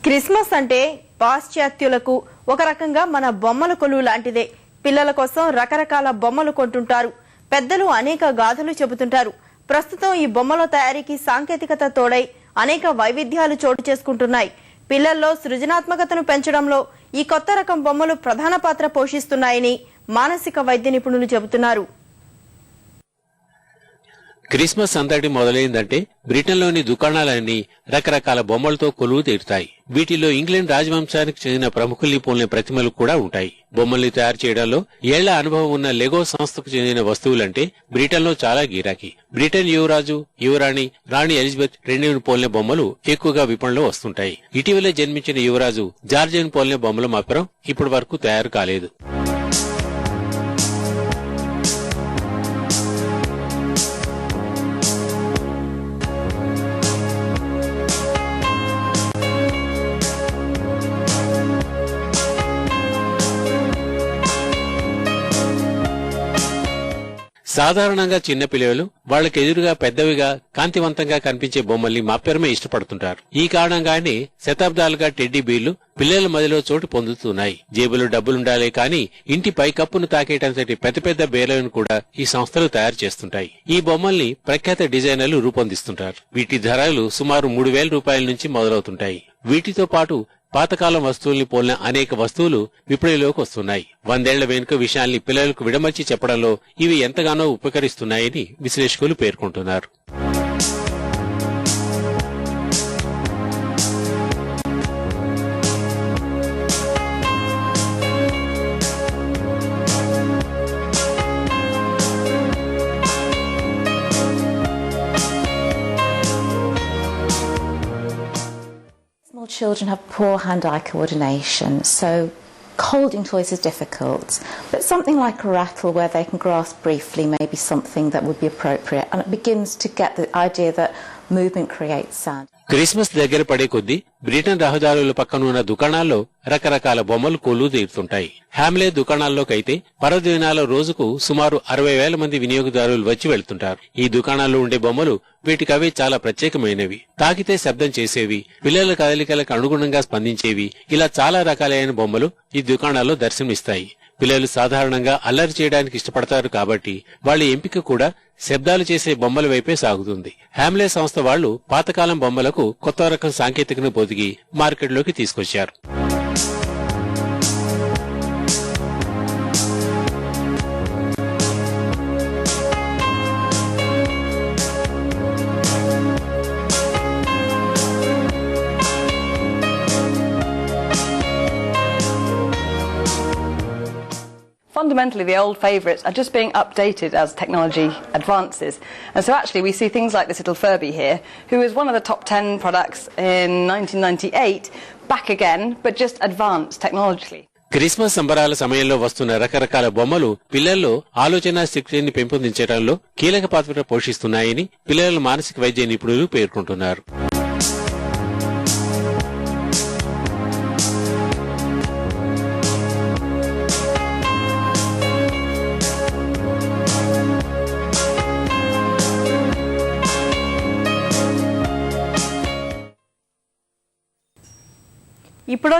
Christmas అంటే పాశ్చాత్యులకు ఒక రకంగా మన బొమ్మల కొలువు లాంటిదే. పిల్లల కోసం రకరకాల బొమ్మలు కొంటుంటారు. పెద్దలు అనేక గాథలు చెబుతుంటారు. ప్రస్తుతం ఈ బొమ్మల తయారీకి సాంకేతికత తోడై అనేక వైవిధ్యాలు చోటు చేసుకుంటున్నాయి. పిల్లల్లో సృజనాత్మకతను పెంచడంలో ఈ కొత్త రకం బొమ్మలు ప్రధాన పాత్ర పోషిస్తున్నాయని మానసిక వైద్య నిపుణులు చెబుతున్నారు. క్రిస్మస్ సందడి మొదలైందంటే బ్రిటన్లోని దుకాణాలన్నీ రకరకాల బొమ్మలతో కొలువు తీరుతాయి. వీటిలో ఇంగ్లాండ్ రాజవంశానికి చెందిన ప్రముఖుల్ని పోలిన ప్రతిమలు కూడా ఉంటాయి. బొమ్మల్ని తయారు చేయడంలో ఏళ్ల అనుభవం ఉన్న లెగో సంస్థకు చెందిన వస్తువులంటే బ్రిటన్లో చాలా గిరాకీ. బ్రిటన్ యువరాజు, యువరాణి, రాణి ఎలిజబెత్ రెండుని పోలిన బొమ్మలు ఎక్కువగా విపణిలో వస్తుంటాయి. ఇటీవలే జన్మించిన యువరాజు జార్జియన్ పోలిన బొమ్మల మాత్రం ఇప్పటి వరకు తయారు కాలేదు. సాధారణంగా చిన్న పిల్లలు వాళ్లకెదురుగా పెద్దవిగా కాంతివంతంగా కనిపించే బొమ్మల్ని మాత్రమే ఇష్టపడుతుంటారు. ఈ కారణంగానే శతాబ్దాలుగా టెడ్డీ బీర్లు పిల్లల మదిలో చోటు పొందుతున్నాయి. జేబులో డబ్బులుండాలే కాని ఇంటి పైకప్పును తాకేటంతటి పెద్ద పెద్ద బేర్లను కూడా ఈ సంస్థలు తయారు చేస్తుంటాయి. ఈ బొమ్మల్ని ప్రఖ్యాత డిజైనర్లు రూపొందిస్తుంటారు. వీటి ధరలు సుమారు 3,000 రూపాయల నుంచి మొదలవుతుంటాయి. వీటితో పాటు పాతకాలం వస్తువుల్ని పోలిన అనేక వస్తువులు విపణిలోకి వస్తున్నాయి. 100 ఏళ్ల వెనుక విషయాల్ని పిల్లలకు విడమర్చి చెప్పడంలో ఇవి ఎంతగానో ఉపకరిస్తున్నాయని విశ్లేషకులు పేర్కొంటున్నారు. Children have poor hand-eye coordination, so holding toys is difficult. But something like a rattle where they can grasp briefly may be something that would be appropriate, and it begins to get the idea that movement creates sound. Christmas దగ్గర పడే కొద్దీ Britain రహదారుల పక్కన ఉన్న దుకాణాల్లో రకరకాల బొమ్మలు కొలువు తీరుతుంటాయి. హ్యామ్లే దుకాణాల్లోకైతే పర్వదినాల రోజుకు సుమారు 60,000 మంది వినియోగదారులు వచ్చి వెళ్తుంటారు. ఈ దుకాణాల్లో ఉండే బొమ్మలు వీటికవే చాలా ప్రత్యేకమైనవి. తాకితే శబ్దం చేసేవి, పిల్లల కదలికలకు అనుగుణంగా స్పందించేవి, ఇలా చాలా రకాలైన బొమ్మలు ఈ దుకాణాల్లో దర్శనమిస్తాయి. పిల్లలు సాధారణంగా అల్లరి చేయడానికి ఇష్టపడతారు కాబట్టి వాళ్ళ ఎంపిక కూడా శబ్దాలు చేసే బొమ్మల వైపే సాగుతుంది. హ్యామ్లే సంస్థ వాళ్లు పాతకాలం బొమ్మలకు కొత్త రకం సాంకేతికను పొదిగి మార్కెట్లోకి తీసుకొచ్చారు. Fundamentally, the old favourites are just being updated as technology advances. And so actually we see things like this little Furby here, who is one of the top 10 products in 1998, back again, but just advanced technologically. Christmas సంబరాల సమయంలో వస్తున్న రకరకాల బొమ్మలు పిల్లల్లో ఆలోచన శక్తిని పెంపొందించడంలో కీలక పాత్ర పోషిస్తున్నాయని పిల్లల మానసిక వైద్య నిపుణులు పేర్కొంటున్నారు. ఇప్పుడు